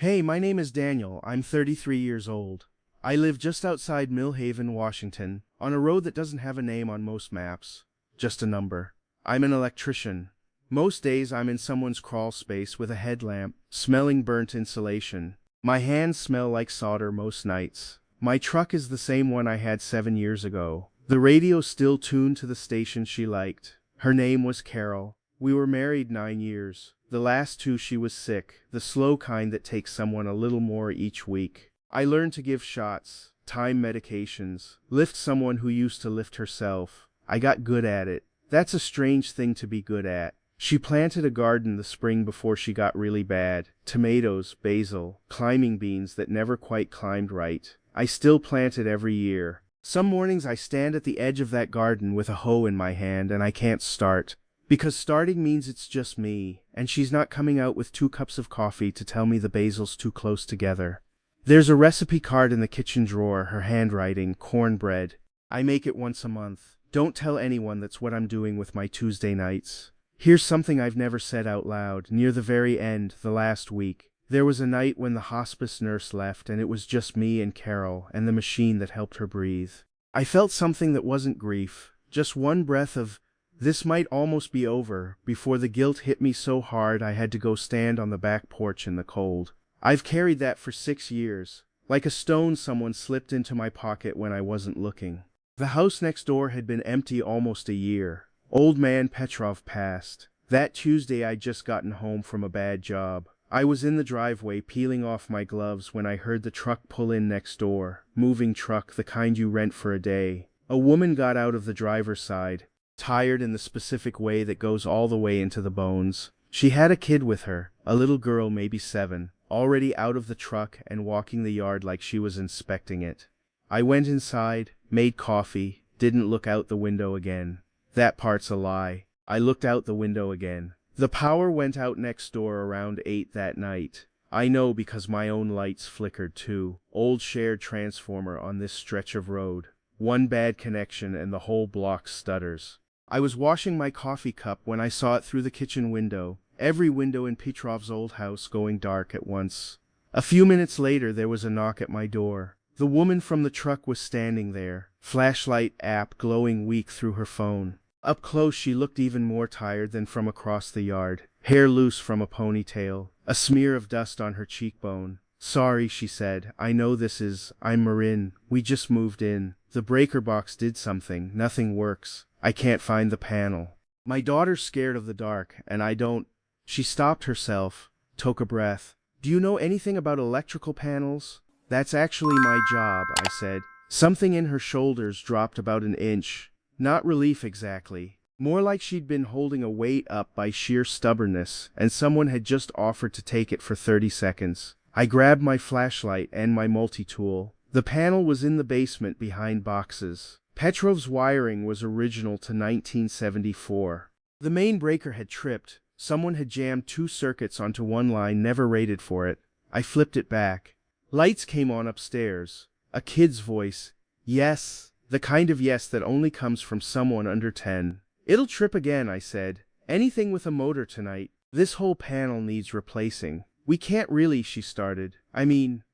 Hey, my name is Daniel. I'm 33 years old. I live just outside Millhaven, Washington, on a road that doesn't have a name on most maps, just a number. I'm an electrician. Most days I'm in someone's crawl space with a headlamp, smelling burnt insulation. My hands smell like solder most nights. My truck is the same one I had 7 years ago. The radio's still tuned to the station she liked. Her name was Carol. We were married 9 years. The last two she was sick, the slow kind that takes someone a little more each week. I learned to give shots, time medications, lift someone who used to lift herself. I got good at it. That's a strange thing to be good at. She planted a garden the spring before she got really bad. Tomatoes, basil, climbing beans that never quite climbed right. I still plant it every year. Some mornings I stand at the edge of that garden with a hoe in my hand and I can't start. Because starting means it's just me, and she's not coming out with 2 cups of coffee to tell me the basil's too close together. There's a recipe card in the kitchen drawer, her handwriting, cornbread. I make it once a month. Don't tell anyone that's what I'm doing with my Tuesday nights. Here's something I've never said out loud. Near the very end, the last week, there was a night when the hospice nurse left and it was just me and Carol and the machine that helped her breathe. I felt something that wasn't grief, just one breath of, this might almost be over, before the guilt hit me so hard I had to go stand on the back porch in the cold. I've carried that for 6 years. Like a stone someone slipped into my pocket when I wasn't looking. The house next door had been empty almost a year. Old man Petrov passed. That Tuesday I'd just gotten home from a bad job. I was in the driveway peeling off my gloves when I heard the truck pull in next door. Moving truck, the kind you rent for a day. A woman got out of the driver's side. Tired in the specific way that goes all the way into the bones. She had a kid with her, a little girl maybe 7, already out of the truck and walking the yard like she was inspecting it. I went inside, made coffee, didn't look out the window again. That part's a lie. I looked out the window again. The power went out next door around 8 that night. I know because my own lights flickered too. Old shared transformer on this stretch of road. One bad connection and the whole block stutters. I was washing my coffee cup when I saw it through the kitchen window, every window in Petrov's old house going dark at once. A few minutes later there was a knock at my door. The woman from the truck was standing there, flashlight app glowing weak through her phone. Up close she looked even more tired than from across the yard, hair loose from a ponytail, a smear of dust on her cheekbone. Sorry, she said, I'm Marin, we just moved in. The breaker box did something, nothing works. I can't find the panel. My daughter's scared of the dark, and I don't. She stopped herself, took a breath. Do you know anything about electrical panels? That's actually my job, I said. Something in her shoulders dropped about an inch. Not relief exactly. More like she'd been holding a weight up by sheer stubbornness, and someone had just offered to take it for 30 seconds. I grabbed my flashlight and my multi-tool. The panel was in the basement behind boxes. Petrov's wiring was original to 1974. The main breaker had tripped. Someone had jammed 2 circuits onto one line never rated for it. I flipped it back. Lights came on upstairs. A kid's voice. Yes. The kind of yes that only comes from someone under 10. It'll trip again, I said. Anything with a motor tonight. This whole panel needs replacing. We can't really, she started.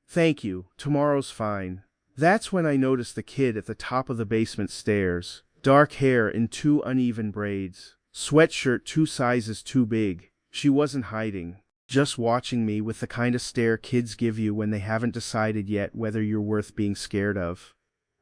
Thank you. Tomorrow's fine. That's when I noticed the kid at the top of the basement stairs. Dark hair in 2 uneven braids. Sweatshirt 2 sizes too big. She wasn't hiding. Just watching me with the kind of stare kids give you when they haven't decided yet whether you're worth being scared of.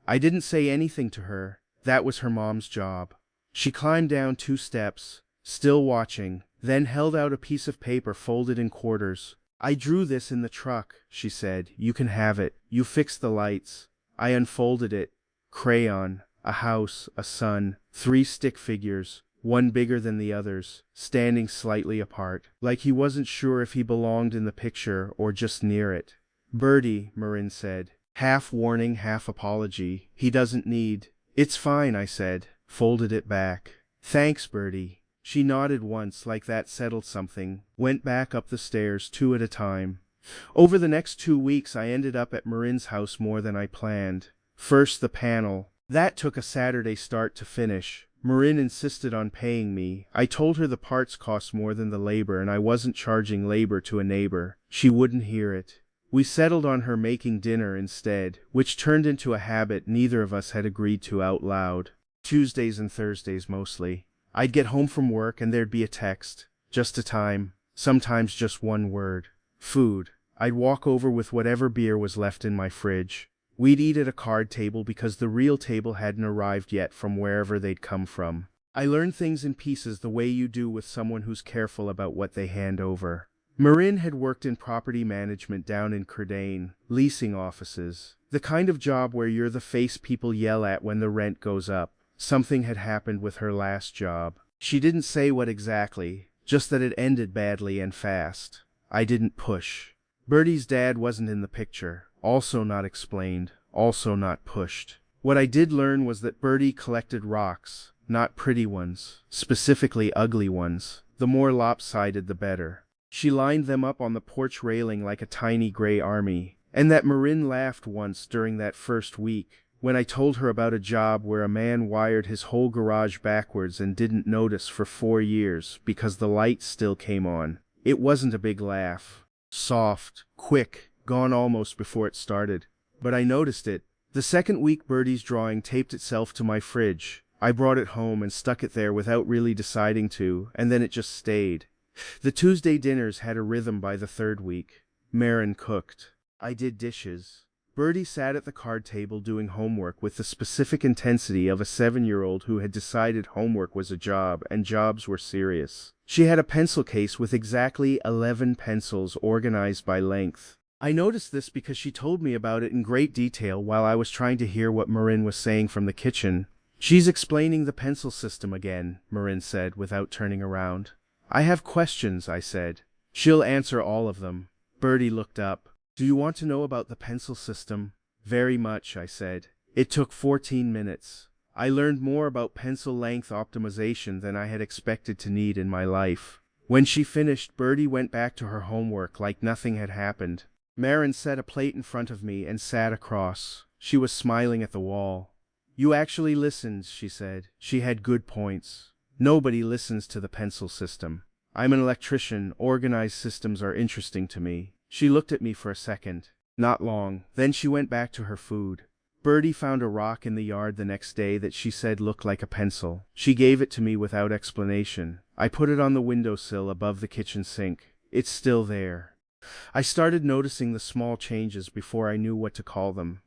I didn't say anything to her. That was her mom's job. She climbed down 2 steps, still watching, then held out a piece of paper folded in quarters. I drew this in the truck, she said. You can have it. You fixed the lights. I unfolded it. Crayon, a house, a sun, 3 stick figures, one bigger than the others, standing slightly apart, like he wasn't sure if he belonged in the picture or just near it. Birdie, Marin said, half warning, half apology. He doesn't need. It's fine, I said, folded it back. Thanks, Birdie. She nodded once like that settled something, went back up the stairs 2 at a time. Over the next 2 weeks I ended up at Marin's house more than I planned. First the panel. That took a Saturday start to finish. Marin insisted on paying me. I told her the parts cost more than the labor and I wasn't charging labor to a neighbor. She wouldn't hear it. We settled on her making dinner instead, which turned into a habit neither of us had agreed to out loud. Tuesdays and Thursdays mostly. I'd get home from work and there'd be a text. Just a time. Sometimes just one word. Food. I'd walk over with whatever beer was left in my fridge. We'd eat at a card table because the real table hadn't arrived yet from wherever they'd come from. I learned things in pieces the way you do with someone who's careful about what they hand over. Marin had worked in property management down in Crayon, leasing offices. The kind of job where you're the face people yell at when the rent goes up. Something had happened with her last job. She didn't say what exactly, just that it ended badly and fast. I didn't push. Bertie's dad wasn't in the picture. Also not explained, also not pushed. What I did learn was that Bertie collected rocks, not pretty ones, specifically ugly ones. The more lopsided the better. She lined them up on the porch railing like a tiny gray army, and that Marin laughed once during that first week, when I told her about a job where a man wired his whole garage backwards and didn't notice for 4 years because the lights still came on. It wasn't a big laugh. Soft, quick, gone almost before it started. But I noticed it. The second week Bertie's drawing taped itself to my fridge. I brought it home and stuck it there without really deciding to, and then it just stayed. The Tuesday dinners had a rhythm by the third week. Marin cooked. I did dishes. Bertie sat at the card table doing homework with the specific intensity of a 7-year-old who had decided homework was a job and jobs were serious. She had a pencil case with exactly 11 pencils organized by length. I noticed this because she told me about it in great detail while I was trying to hear what Marin was saying from the kitchen. She's explaining the pencil system again, Marin said without turning around. I have questions, I said. She'll answer all of them. Bertie looked up. Do you want to know about the pencil system? Very much, I said. It took 14 minutes. I learned more about pencil length optimization than I had expected to need in my life. When she finished, Bertie went back to her homework like nothing had happened. Marin set a plate in front of me and sat across. She was smiling at the wall. You actually listened, she said. She had good points. Nobody listens to the pencil system. I'm an electrician. Organized systems are interesting to me. She looked at me for a second. Not long. Then she went back to her food. Bertie found a rock in the yard the next day that she said looked like a pencil. She gave it to me without explanation. I put it on the windowsill above the kitchen sink. It's still there. I started noticing the small changes before I knew what to call them.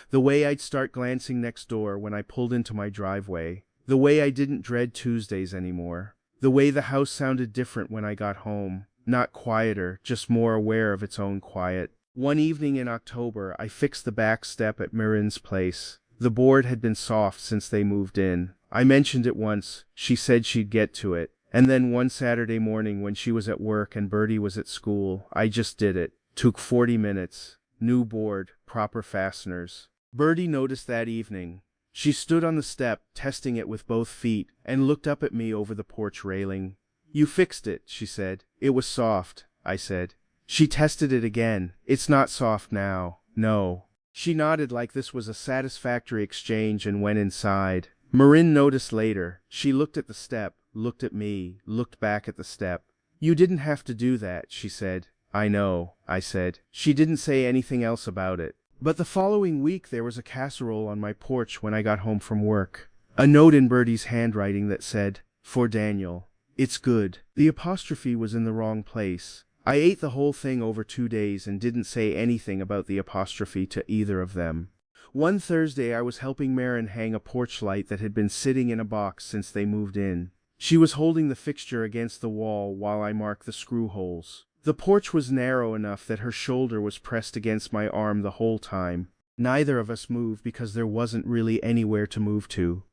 The way I'd start glancing next door when I pulled into my driveway. The way I didn't dread Tuesdays anymore. The way the house sounded different when I got home. Not quieter, just more aware of its own quiet. One evening in October, I fixed the back step at Marin's place. The board had been soft since they moved in. I mentioned it once. She said she'd get to it. And then one Saturday morning when she was at work and Bertie was at school, I just did it. Took 40 minutes. New board, proper fasteners. Bertie noticed that evening. She stood on the step, testing it with both feet, and looked up at me over the porch railing. You fixed it, she said. It was soft, I said. She tested it again. It's not soft now. No. She nodded like this was a satisfactory exchange and went inside. Marin noticed later. She looked at the step, looked at me, looked back at the step. You didn't have to do that, she said. I know, I said. She didn't say anything else about it. But the following week there was a casserole on my porch when I got home from work. A note in Bertie's handwriting that said, For Daniel. It's good. The apostrophe was in the wrong place. I ate the whole thing over 2 days and didn't say anything about the apostrophe to either of them. One Thursday I was helping Marin hang a porch light that had been sitting in a box since they moved in. She was holding the fixture against the wall while I marked the screw holes. The porch was narrow enough that her shoulder was pressed against my arm the whole time. Neither of us moved because there wasn't really anywhere to move to.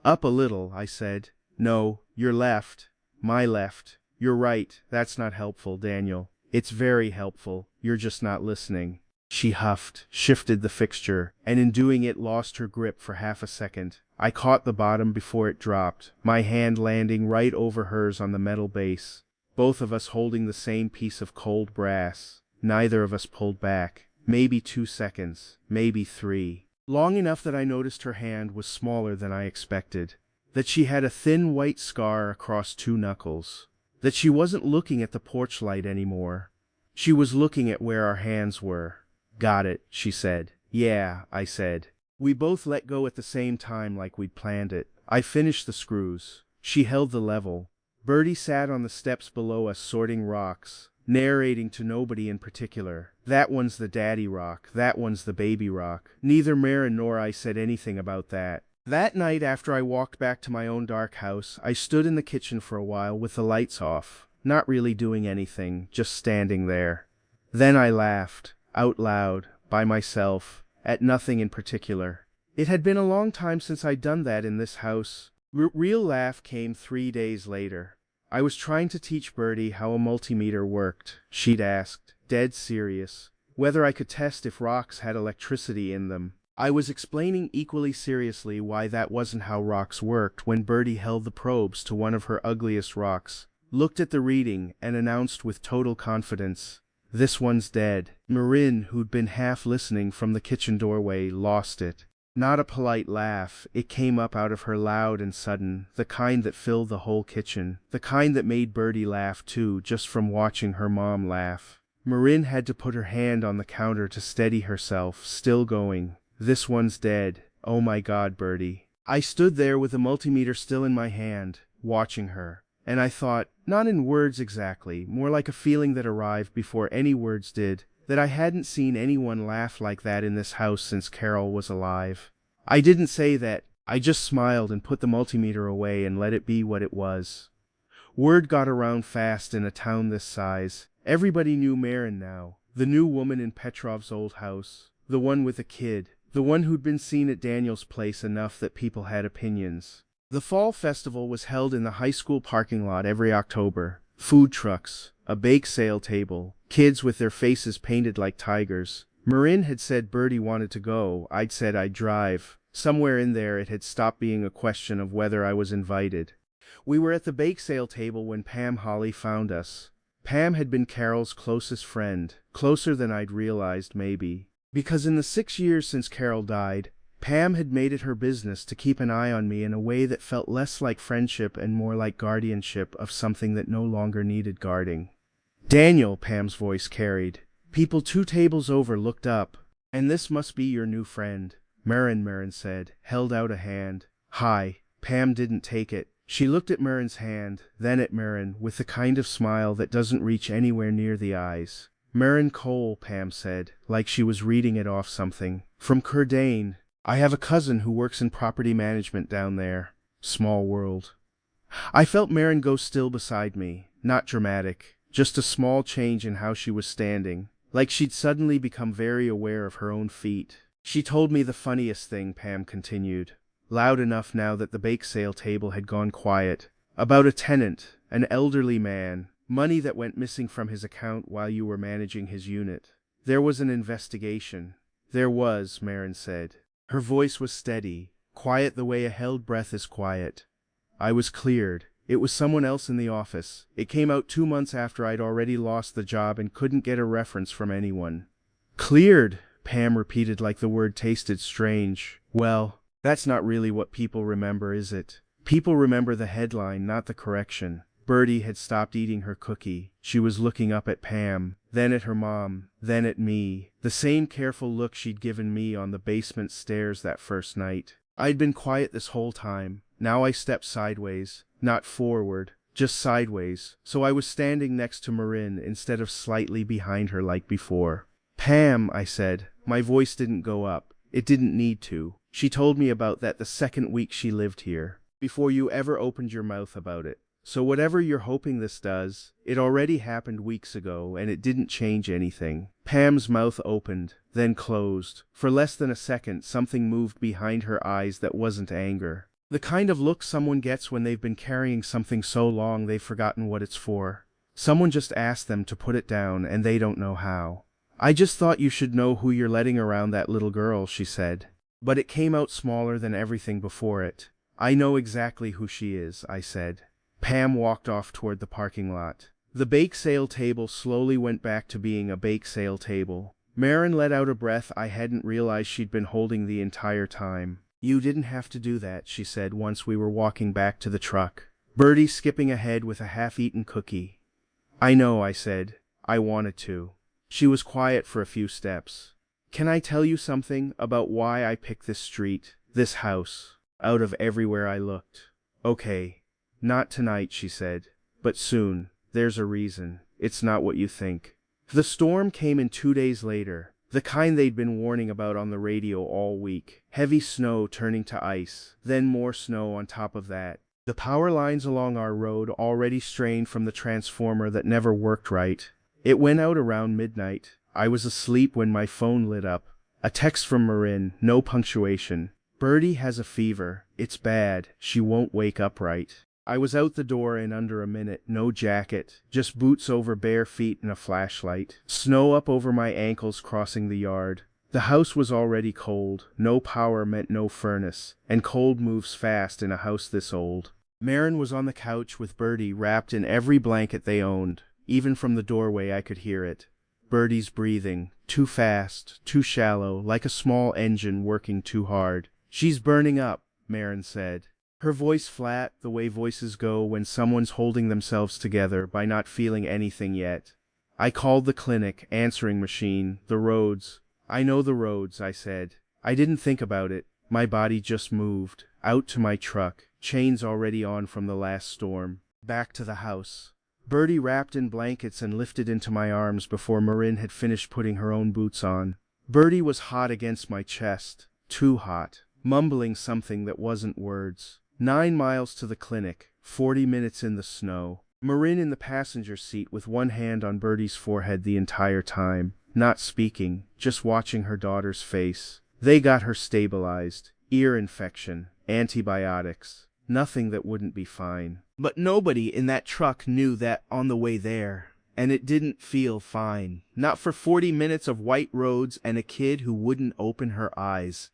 Up a little, I said. No, your left. My left. You're right. That's not helpful, Daniel. It's very helpful. You're just not listening. She huffed, shifted the fixture, and in doing it lost her grip for half a second. I caught the bottom before it dropped, my hand landing right over hers on the metal base. Both of us holding the same piece of cold brass. Neither of us pulled back. Maybe 2 seconds, maybe 3. Long enough that I noticed her hand was smaller than I expected. that she had a thin white scar across 2 knuckles, that she wasn't looking at the porch light anymore. She was looking at where our hands were. Got it, she said. Yeah, I said. We both let go at the same time like we'd planned it. I finished the screws. She held the level. Bertie sat on the steps below us sorting rocks, narrating to nobody in particular. That one's the daddy rock, that one's the baby rock. Neither Marin nor I said anything about that. That night after I walked back to my own dark house, I stood in the kitchen for a while with the lights off, not really doing anything, just standing there. Then I laughed, out loud, by myself, at nothing in particular. It had been a long time since I'd done that in this house. Real laugh came 3 days later. I was trying to teach Bertie how a multimeter worked. She'd asked, dead serious, whether I could test if rocks had electricity in them. I was explaining equally seriously why that wasn't how rocks worked when Bertie held the probes to one of her ugliest rocks, looked at the reading, and announced with total confidence, "This one's dead." Marin, who'd been half listening from the kitchen doorway, lost it. Not a polite laugh, it came up out of her loud and sudden, the kind that filled the whole kitchen, the kind that made Bertie laugh too, just from watching her mom laugh. Marin had to put her hand on the counter to steady herself, still going. "This one's dead. Oh my God, Bertie." I stood there with the multimeter still in my hand, watching her, and I thought, not in words exactly, more like a feeling that arrived before any words did, that I hadn't seen anyone laugh like that in this house since Carol was alive. I didn't say that, I just smiled and put the multimeter away and let it be what it was. Word got around fast in a town this size. Everybody knew Marin now, the new woman in Petrov's old house, the one with a kid, the one who'd been seen at Daniel's place enough that people had opinions. The fall festival was held in the high school parking lot every October. Food trucks, a bake sale table, kids with their faces painted like tigers. Marin had said Bertie wanted to go, I'd said I'd drive. Somewhere in there it had stopped being a question of whether I was invited. We were at the bake sale table when Pam Holly found us. Pam had been Carol's closest friend, closer than I'd realized maybe. Because in the 6 years since Carol died, Pam had made it her business to keep an eye on me in a way that felt less like friendship and more like guardianship of something that no longer needed guarding. "Daniel," Pam's voice carried. People 2 tables over looked up. "And this must be your new friend." Marin said, held out a hand. "Hi." Pam didn't take it. She looked at Marin's hand, then at Marin, with the kind of smile that doesn't reach anywhere near the eyes. "Marin Cole," Pam said, like she was reading it off something. "From Kerdane. I have a cousin who works in property management down there." Small world. I felt Marin go still beside me, not dramatic, just a small change in how she was standing, like she'd suddenly become very aware of her own feet. "She told me the funniest thing," Pam continued, loud enough now that the bake sale table had gone quiet, "about a tenant, an elderly man, money that went missing from his account while you were managing his unit. There was an investigation." "There was," Marin said. Her voice was steady, quiet the way a held breath is quiet. "I was cleared. It was someone else in the office. It came out 2 months after I'd already lost the job and couldn't get a reference from anyone." "Cleared," Pam repeated like the word tasted strange. "Well, that's not really what people remember, is it? People remember the headline, not the correction." Bertie had stopped eating her cookie. She was looking up at Pam, then at her mom, then at me, the same careful look she'd given me on the basement stairs that first night. I'd been quiet this whole time. Now I stepped sideways, not forward, just sideways, so I was standing next to Marin instead of slightly behind her like before. "Pam," I said. My voice didn't go up. It didn't need to. "She told me about that the second week she lived here, before you ever opened your mouth about it. So whatever you're hoping this does, it already happened weeks ago, and it didn't change anything." Pam's mouth opened, then closed. For less than a second, something moved behind her eyes that wasn't anger. The kind of look someone gets when they've been carrying something so long they've forgotten what it's for. Someone just asked them to put it down, and they don't know how. "I just thought you should know who you're letting around that little girl," she said. But it came out smaller than everything before it. "I know exactly who she is," I said. Pam walked off toward the parking lot. The bake sale table slowly went back to being a bake sale table. Marin let out a breath I hadn't realized she'd been holding the entire time. You didn't have to do that, she said once we were walking back to the truck. Bertie skipping ahead with a half-eaten cookie. I know, I said. I wanted to. She was quiet for a few steps. Can I tell you something about why I picked this street, this house, out of everywhere I looked? Okay. Not tonight, she said. But soon. There's a reason. It's not what you think. The storm came in 2 days later, the kind they'd been warning about on the radio all week. Heavy snow turning to ice, then more snow on top of that. The power lines along our road already strained from the transformer that never worked right. It went out around midnight. I was asleep when my phone lit up. A text from Marin, no punctuation. Bertie has a fever. It's bad. She won't wake up right. I was out the door in under a minute, no jacket, just boots over bare feet and a flashlight. Snow up over my ankles crossing the yard. The house was already cold. No power meant no furnace, and cold moves fast in a house this old. Marin was on the couch with Bertie wrapped in every blanket they owned. Even from the doorway I could hear it. Bertie's breathing, too fast, too shallow, like a small engine working too hard. She's burning up, Marin said. Her voice flat, the way voices go when someone's holding themselves together by not feeling anything yet. I called the clinic, answering machine, the roads. I know the roads, I said. I didn't think about it. My body just moved. Out to my truck, chains already on from the last storm. Back to the house. Bertie wrapped in blankets and lifted into my arms before Marin had finished putting her own boots on. Bertie was hot against my chest. Too hot. Mumbling something that wasn't words. 9 miles to the clinic, 40 minutes in the snow. Marin in the passenger seat with one hand on Bertie's forehead the entire time, not speaking, just watching her daughter's face. They got her stabilized. Ear infection, antibiotics, nothing that wouldn't be fine. But nobody in that truck knew that on the way there. And it didn't feel fine. Not for 40 minutes of white roads and a kid who wouldn't open her eyes.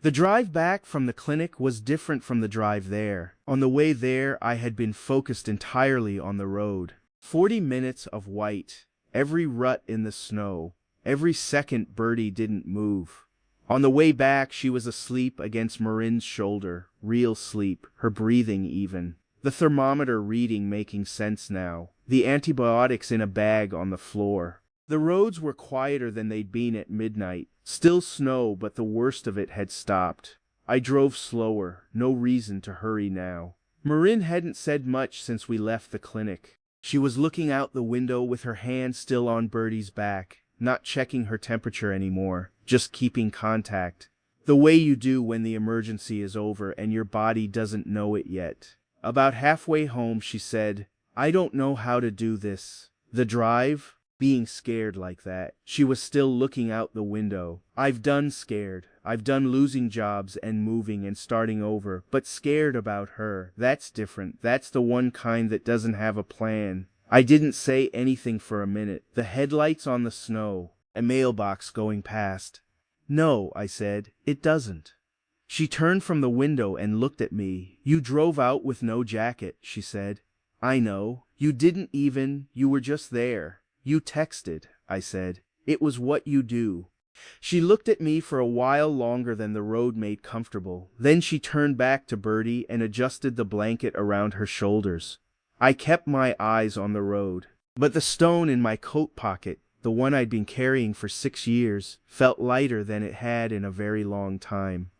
The drive back from the clinic was different from the drive there. On the way there, I had been focused entirely on the road. 40 minutes of white, every rut in the snow, every second Bertie didn't move. On the way back, she was asleep against Marin's shoulder, real sleep, her breathing even. The thermometer reading making sense now. The antibiotics in a bag on the floor. The roads were quieter than they'd been at midnight. Still snow, but the worst of it had stopped. I drove slower, no reason to hurry now. Marin hadn't said much since we left the clinic. She was looking out the window with her hand still on Bertie's back, not checking her temperature anymore, just keeping contact. The way you do when the emergency is over and your body doesn't know it yet. About halfway home, she said, I don't know how to do this. The drive? Being scared like that. She was still looking out the window. I've done scared. I've done losing jobs and moving and starting over. But scared about her. That's different. That's the one kind that doesn't have a plan. I didn't say anything for a minute. The headlights on the snow. A mailbox going past. No, I said. It doesn't. She turned from the window and looked at me. You drove out with no jacket, she said. I know. You didn't even. You were just there. You texted, I said. It was what you do. She looked at me for a while longer than the road made comfortable. Then she turned back to Bertie and adjusted the blanket around her shoulders. I kept my eyes on the road. But the stone in my coat pocket, the one I'd been carrying for 6 years, felt lighter than it had in a very long time.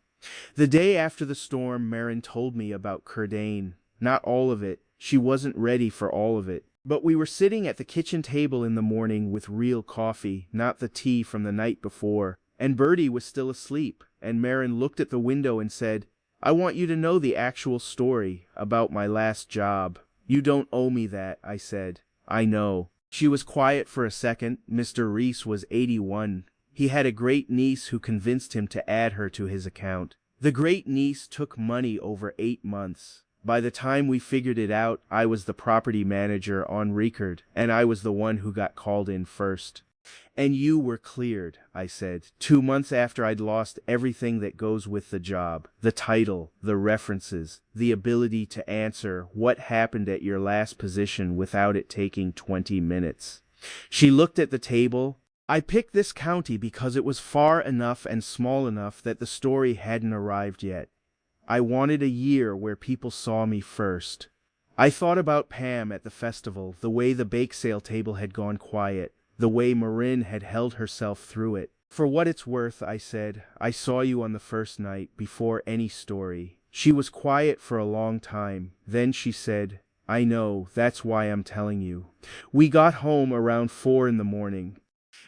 The day after the storm, Marin told me about Kerdane. Not all of it. She wasn't ready for all of it. But we were sitting at the kitchen table in the morning with real coffee, not the tea from the night before, and Bertie was still asleep, and Marin looked at the window and said, I want you to know the actual story about my last job. You don't owe me that, I said. I know. She was quiet for a second. Mr. Reese was 81. He had a great niece who convinced him to add her to his account. The great niece took money over 8 months. By the time we figured it out, I was the property manager on record, and I was the one who got called in first. And you were cleared, I said, 2 months after I'd lost everything that goes with the job. The title, the references, the ability to answer what happened at your last position without it taking 20 minutes. She looked at the table. I picked this county because it was far enough and small enough that the story hadn't arrived yet. I wanted a year where people saw me first. I thought about Pam at the festival, the way the bake sale table had gone quiet, the way Marin had held herself through it. For what it's worth, I said, I saw you on the first night, before any story. She was quiet for a long time. Then she said, I know, that's why I'm telling you. We got home around 4 in the morning.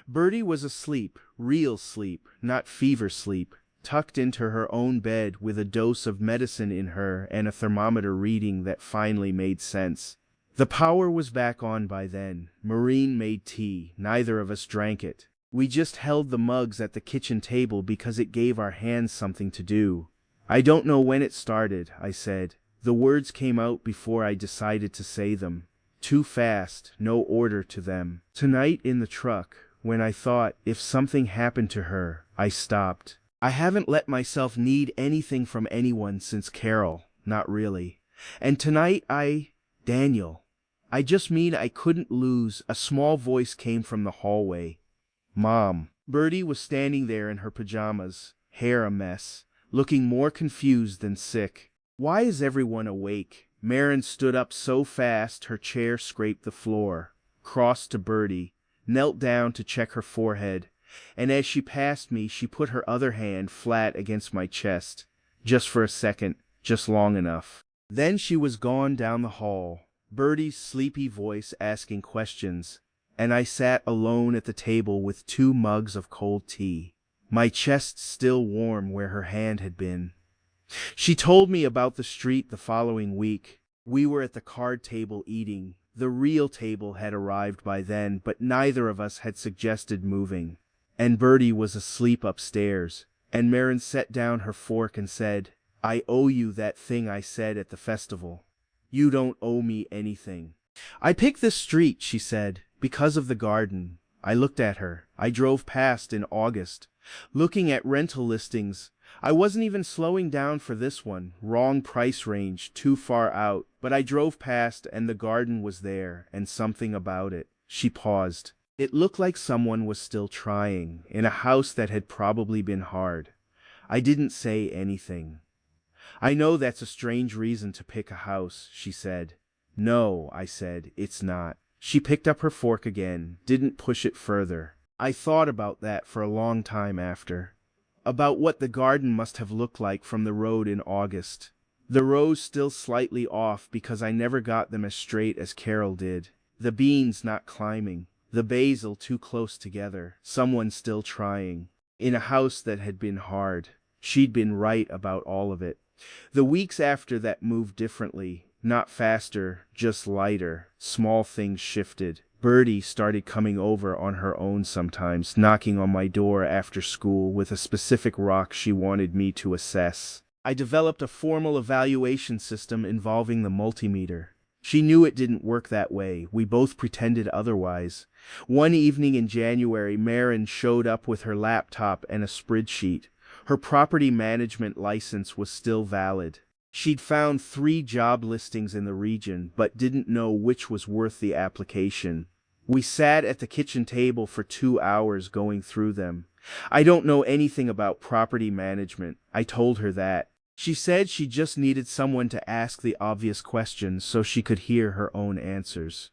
Bertie was asleep, real sleep, not fever sleep, tucked into her own bed with a dose of medicine in her and a thermometer reading that finally made sense. The power was back on by then. Maureen made tea. Neither of us drank it. We just held the mugs at the kitchen table because it gave our hands something to do. I don't know when it started, I said. The words came out before I decided to say them. Too fast, no order to them. Tonight in the truck, when I thought, if something happened to her, I stopped. I haven't let myself need anything from anyone since Carol, not really. And tonight Daniel. I just mean I couldn't lose. A small voice came from the hallway. Mom. Bertie was standing there in her pajamas, hair a mess, looking more confused than sick. Why is everyone awake? Marin stood up so fast her chair scraped the floor, crossed to Bertie, knelt down to check her forehead, and as she passed me she put her other hand flat against my chest, just for a second, just long enough. Then she was gone down the hall, Bertie's sleepy voice asking questions, and I sat alone at the table with 2 mugs of cold tea, my chest still warm where her hand had been. She told me about the street the following week. We were at the card table eating. The real table had arrived by then, but neither of us had suggested moving. And Bertie was asleep upstairs, and Marin set down her fork and said, I owe you that thing I said at the festival. You don't owe me anything. I picked this street, she said, because of the garden. I looked at her. I drove past in August, looking at rental listings. I wasn't even slowing down for this one, wrong price range, too far out, but I drove past and the garden was there, and something about it. She paused. It looked like someone was still trying, in a house that had probably been hard. I didn't say anything. I know that's a strange reason to pick a house, she said. No, I said, it's not. She picked up her fork again, didn't push it further. I thought about that for a long time after. About what the garden must have looked like from the road in August. The rows still slightly off because I never got them as straight as Carol did. The beans not climbing. The basil too close together. Someone still trying. In a house that had been hard. She'd been right about all of it. The weeks after that moved differently. Not faster, just lighter. Small things shifted. Bertie started coming over on her own sometimes, knocking on my door after school with a specific rock she wanted me to assess. I developed a formal evaluation system involving the multimeter. She knew it didn't work that way. We both pretended otherwise. One evening in January, Marin showed up with her laptop and a spreadsheet. Her property management license was still valid. She'd found 3 job listings in the region, but didn't know which was worth the application. We sat at the kitchen table for 2 hours going through them. I don't know anything about property management. I told her that. She said she just needed someone to ask the obvious questions so she could hear her own answers.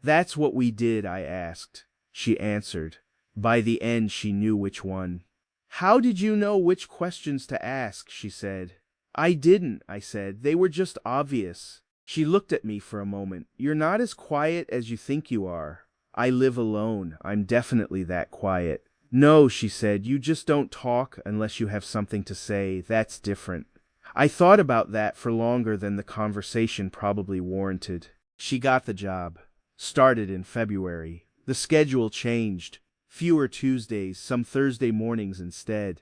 That's what we did, I asked. She answered. By the end, she knew which one. How did you know which questions to ask? She said. I didn't, I said. They were just obvious. She looked at me for a moment. You're not as quiet as you think you are. I live alone. I'm definitely that quiet. No, she said, you just don't talk unless you have something to say. That's different. I thought about that for longer than the conversation probably warranted. She got the job. Started in February. The schedule changed. Fewer Tuesdays, some Thursday mornings instead.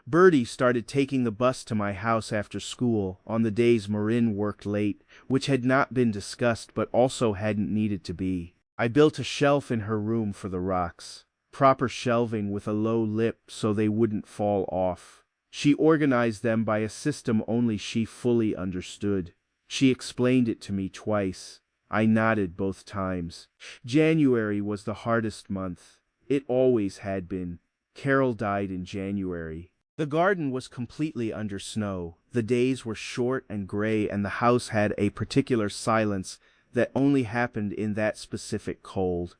Bertie started taking the bus to my house after school on the days Marin worked late, which had not been discussed but also hadn't needed to be. I built a shelf in her room for the rocks. Proper shelving with a low lip so they wouldn't fall off. She organized them by a system only she fully understood. She explained it to me twice. I nodded both times. January was the hardest month. It always had been. Carol died in January. The garden was completely under snow. The days were short and gray, and the house had a particular silence that only happened in that specific cold.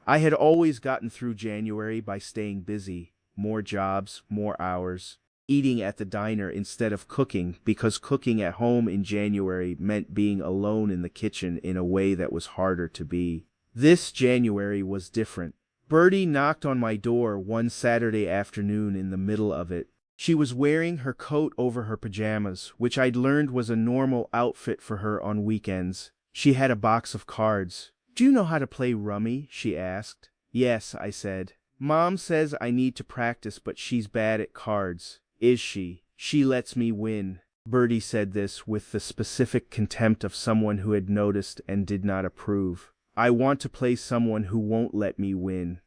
I had always gotten through January by staying busy, more jobs, more hours, eating at the diner instead of cooking, because cooking at home in January meant being alone in the kitchen in a way that was harder to be. This January was different. Bertie knocked on my door one Saturday afternoon in the middle of it. She was wearing her coat over her pajamas, which I'd learned was a normal outfit for her on weekends. She had a box of cards. "Do you know how to play rummy?" she asked. "Yes," I said. "Mom says I need to practice, but she's bad at cards." "Is she?" "She lets me win." Bertie said this with the specific contempt of someone who had noticed and did not approve. "I want to play someone who won't let me win."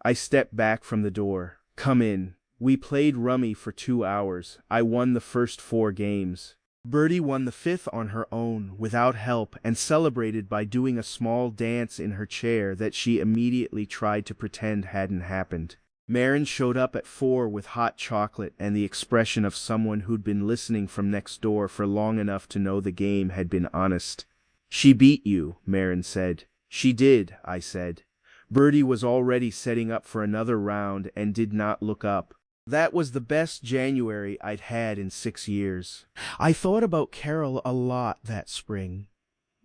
I stepped back from the door. "Come in." We played rummy for 2 hours. I won the first 4 games. Bertie won the 5th on her own, without help, and celebrated by doing a small dance in her chair that she immediately tried to pretend hadn't happened. Marin showed up at 4 with hot chocolate and the expression of someone who'd been listening from next door for long enough to know the game had been honest. "She beat you," Marin said. "She did," I said. Bertie was already setting up for another round and did not look up. That was the best January I'd had in 6 years. I thought about Carol a lot that spring.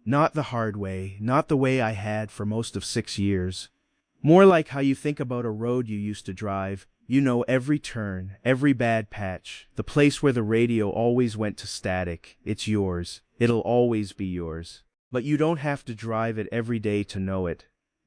Not the hard way, not the way I had for most of 6 years. More like how you think about a road you used to drive. You know every turn, every bad patch, the place where the radio always went to static. It's yours. It'll always be yours. But you don't have to drive it every day to know it.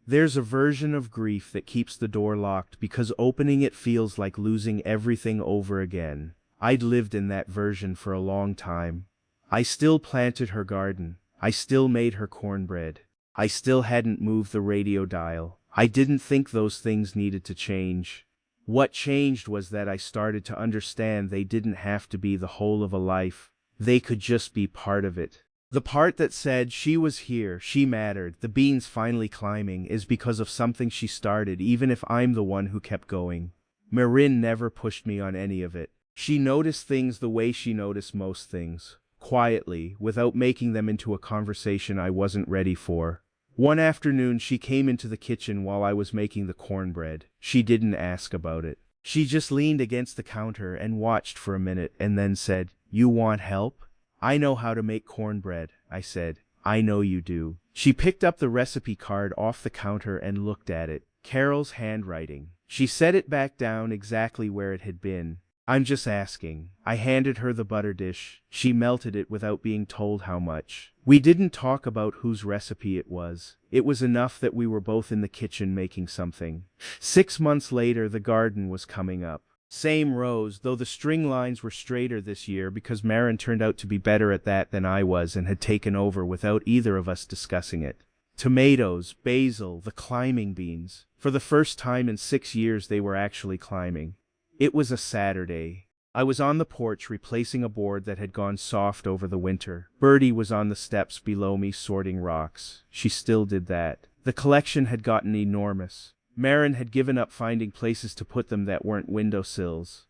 There's a version of grief that keeps the door locked because opening it feels like losing everything over again. I'd lived in that version for a long time. I still planted her garden. I still made her cornbread. I still hadn't moved the radio dial. I didn't think those things needed to change. What changed was that I started to understand they didn't have to be the whole of a life. They could just be part of it. The part that said she was here, she mattered, the beans finally climbing, is because of something she started, even if I'm the one who kept going. Marin never pushed me on any of it. She noticed things the way she noticed most things, quietly, without making them into a conversation I wasn't ready for. One afternoon she came into the kitchen while I was making the cornbread. She didn't ask about it. She just leaned against the counter and watched for a minute and then said, "You want help?" "I know how to make cornbread," I said. "I know you do." She picked up the recipe card off the counter and looked at it. Carol's handwriting. She set it back down exactly where it had been. "I'm just asking." I handed her the butter dish. She melted it without being told how much. We didn't talk about whose recipe it was. It was enough that we were both in the kitchen making something. 6 months later, the garden was coming up. Same rows, though the string lines were straighter this year because Marin turned out to be better at that than I was and had taken over without either of us discussing it. Tomatoes, basil, the climbing beans. For the first time in 6 years they were actually climbing. It was a Saturday. I was on the porch replacing a board that had gone soft over the winter. Bertie was on the steps below me sorting rocks. She still did that. The collection had gotten enormous. Marin had given up finding places to put them that weren't windowsills.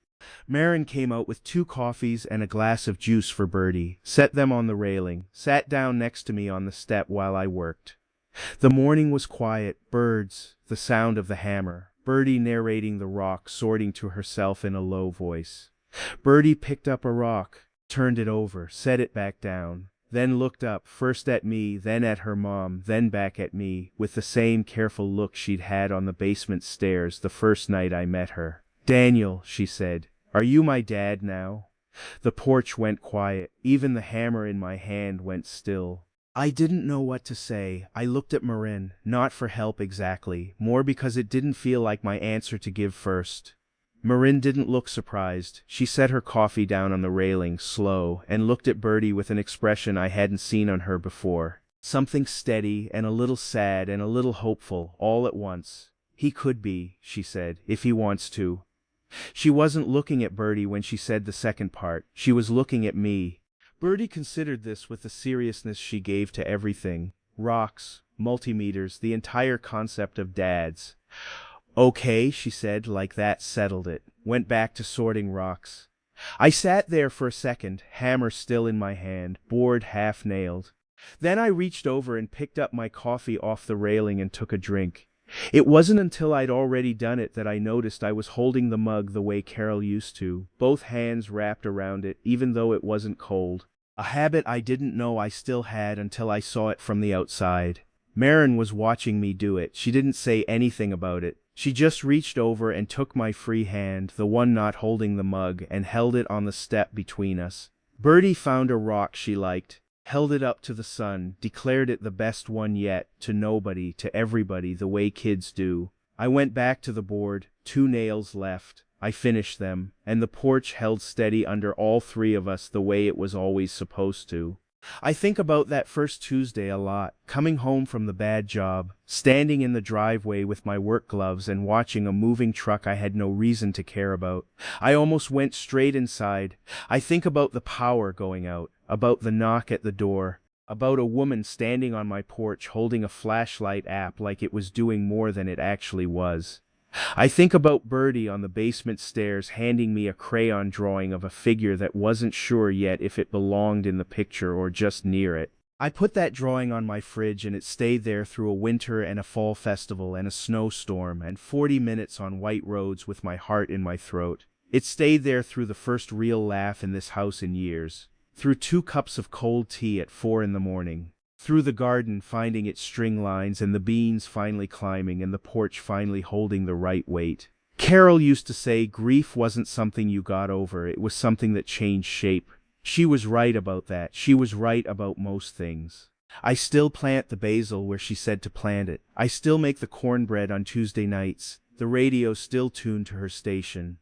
Marin came out with 2 coffees and a glass of juice for Bertie, set them on the railing, sat down next to me on the step while I worked. The morning was quiet, birds, the sound of the hammer, Bertie narrating the rock sorting to herself in a low voice. Bertie picked up a rock, turned it over, set it back down, then looked up, first at me, then at her mom, then back at me, with the same careful look she'd had on the basement stairs the first night I met her. "Daniel," she said, "are you my dad now?" The porch went quiet. Even the hammer in my hand went still. I didn't know what to say. I looked at Marin, not for help exactly, more because it didn't feel like my answer to give first. Marin didn't look surprised. She set her coffee down on the railing, slow, and looked at Bertie with an expression I hadn't seen on her before. Something steady and a little sad and a little hopeful, all at once. "He could be," she said, "if he wants to." She wasn't looking at Bertie when she said the second part. She was looking at me. Bertie considered this with the seriousness she gave to everything. Rocks, multimeters, the entire concept of dads. Okay, she said, like that settled it. Went back to sorting rocks. I sat there for a second, hammer still in my hand, board half nailed. Then I reached over and picked up my coffee off the railing and took a drink. It wasn't until I'd already done it that I noticed I was holding the mug the way Carol used to, both hands wrapped around it, even though it wasn't cold. A habit I didn't know I still had until I saw it from the outside. Marin was watching me do it. She didn't say anything about it. She just reached over and took my free hand, the one not holding the mug, and held it on the step between us. Bertie found a rock she liked, held it up to the sun, declared it the best one yet, to nobody, to everybody, the way kids do. I went back to the board, 2 nails left. I finished them, and the porch held steady under all 3 of us the way it was always supposed to. I think about that first Tuesday a lot, coming home from the bad job, standing in the driveway with my work gloves and watching a moving truck I had no reason to care about. I almost went straight inside. I think about the power going out, about the knock at the door, about a woman standing on my porch holding a flashlight app like it was doing more than it actually was. I think about Bertie on the basement stairs handing me a crayon drawing of a figure that wasn't sure yet if it belonged in the picture or just near it. I put that drawing on my fridge and it stayed there through a winter and a fall festival and a snowstorm and 40 minutes on white roads with my heart in my throat. It stayed there through the first real laugh in this house in years, through 2 cups of cold tea at 4 in the morning. Through the garden finding its string lines and the beans finally climbing and the porch finally holding the right weight. Carol used to say grief wasn't something you got over, it was something that changed shape. She was right about that. She was right about most things. I still plant the basil where she said to plant it. I still make the cornbread on Tuesday nights. The radio's still tuned to her station.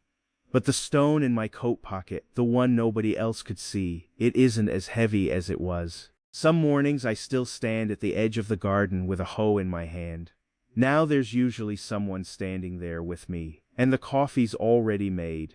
But the stone in my coat pocket, the one nobody else could see, it isn't as heavy as it was. Some mornings I still stand at the edge of the garden with a hoe in my hand. Now there's usually someone standing there with me, and the coffee's already made.